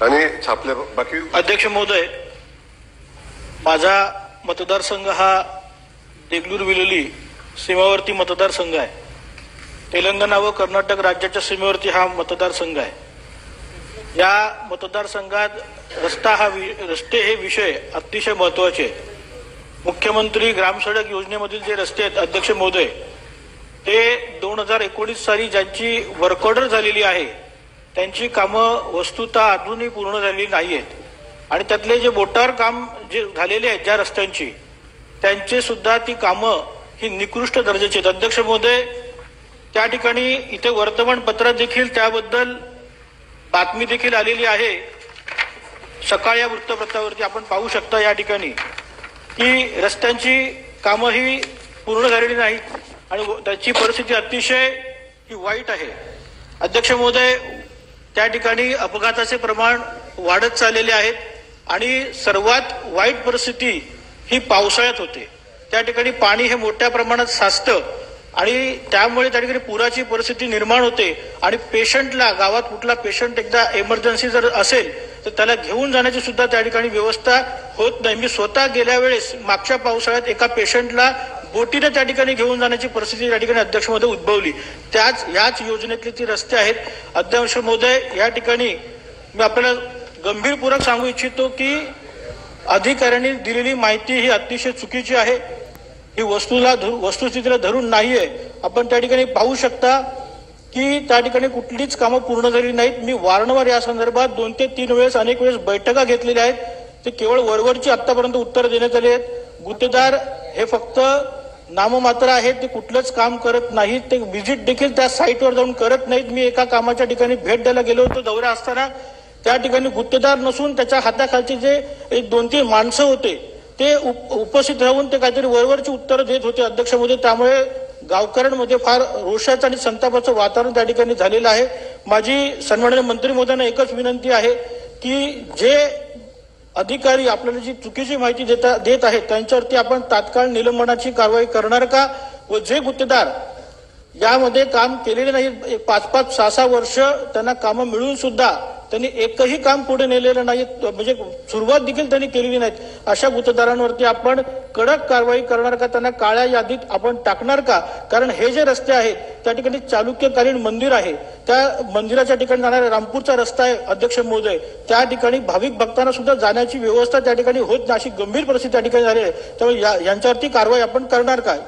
आणि छापल्या बाकी अध्यक्ष महोदय, माझा मतदारसंघ हा देगलूर विलोली सीमावर्ती मतदारसंघ आहे। तेलंगणा व कर्नाटक राज्याच्या सीमेवरती हा मतदारसंघ आहे। या मतदारसंघात रस्ते हे विषय अतिशय महत्त्वाचे आहेत। मुख्यमंत्री ग्राम सडक योजनेमधील जे रस्ते आहेत अध्यक्ष महोदय, ते 2019 साली ज्यांची वर्क ऑर्डर झालेली आहे त्यांची कामं वस्तुतः अजूनही पूर्ण झालेली नाही आहेत आणि त्यातले जे मोटार काम जे झालेले आहेत ज्या रस्त्यांची त्यांचे सुद्धा ती कामं ही निकृष्ट दर्जाची आहेत। अध्यक्ष महोदय, त्या ठिकाणी इथे वर्तमानपत्रात देखील त्याबद्दल बातमी देखील आलेली आहे। सकाळ या वृत्तपत्रावरती आपण पाहू शकता या ठिकाणी की रस्त्यांची कामं ही पूर्ण झालेली नाहीत आणि त्याची परिस्थिती अतिशय ही वाईट आहे। अध्यक्ष महोदय, त्या ठिकाणी अपघाताचे प्रमाण वाढत चाललेले आहेत आणि सर्वात वाईट परिस्थिती ही पावसाळ्यात होते। त्या ठिकाणी पाणी हे मोठ्या प्रमाणात साचतं आणि त्यामुळे त्या ठिकाणी पुराची परिस्थिती निर्माण होते आणि पेशंटला, गावात कुठला पेशंट एकदा इमर्जन्सी जर असेल तर त्याला घेऊन जाण्याची सुद्धा त्या ठिकाणी व्यवस्था होत नाही। मी स्वतः गेल्या वेळेस मागच्या पावसाळ्यात एका पेशंटला बोटीने त्या ठिकाणी घेऊन जाण्याची परिस्थिती त्या ठिकाणी अध्यक्ष महोदय उद्भवली। याच योजनेतली ती रस्ते आहेत। अध्यक्ष महोदय, या ठिकाणी मी आपल्याला गंभीरपूर्वक सांगू इच्छितो की अधिकाऱ्यांनी दिलेली माहिती ही अतिशय चुकीची आहे। ही वस्तुस्थितीला धरून नाहीये। आपण त्या ठिकाणी पाहू शकता की त्या ठिकाणी कुठलीच कामं पूर्ण झाली नाहीत। मी वारंवार या संदर्भात 2 ते 3 वेळेस अनेक वेळेस बैठका घेतलेल्या आहेत। ते केवळ वरवरची आतापर्यंत उत्तर देण्यात आली आहेत। गुत्तेदार हे फक्त नाममात्र आहेत, ते कुठलंच काम करत नाहीत, ते व्हिजिट देखील त्या साईटवर जाऊन करत नाहीत। मी एका कामाच्या ठिकाणी भेट द्यायला गेलो होतो दौरा असताना, त्या ठिकाणी गुत्तेदार नसून त्याच्या हाताखालचे जे 1-2-3 माणसं होते ते उपस्थित राहून ते काहीतरी वरवरची उत्तरं देत होते अध्यक्ष महोदय। त्यामुळे गावकऱ्यांमध्ये फार रोषाचं आणि संतापाचं वातावरण त्या ठिकाणी झालेलं आहे। माझी सन्माननीय मंत्री महोदयांना एकच विनंती आहे की जे अधिकारी आपल्याला जी चुकीची माहिती देत आहेत त्यांच्यावरती आपण तात्काळ निलंबनाची कारवाई करणार का? व जे गुत्तेदार यामध्ये काम केलेले नाही, 5-5, 6-6 वर्ष त्यांना कामं मिळून सुद्धा त्यांनी एकही काम पुढे नेलेलं नाही, म्हणजे सुरुवात देखील त्यांनी केलेली नाहीत, अशा गुत्तेदारांवरती आपण कडक कारवाई करणार का? त्यांना काळ्या यादीत आपण टाकणार का? कारण हे जे रस्ते आहेत त्या ठिकाणी चालुक्यकालीन मंदिर आहे, त्या मंदिराच्या ठिकाणी जाणारा रामपूरचा रस्ता आहे अध्यक्ष महोदय, त्या ठिकाणी भाविक भक्तांना सुद्धा जाण्याची व्यवस्था त्या ठिकाणी होत नाही, अशी गंभीर परिस्थिती त्या ठिकाणी झाली आहे। त्यामुळे यांच्यावरती कारवाई आपण करणार काय?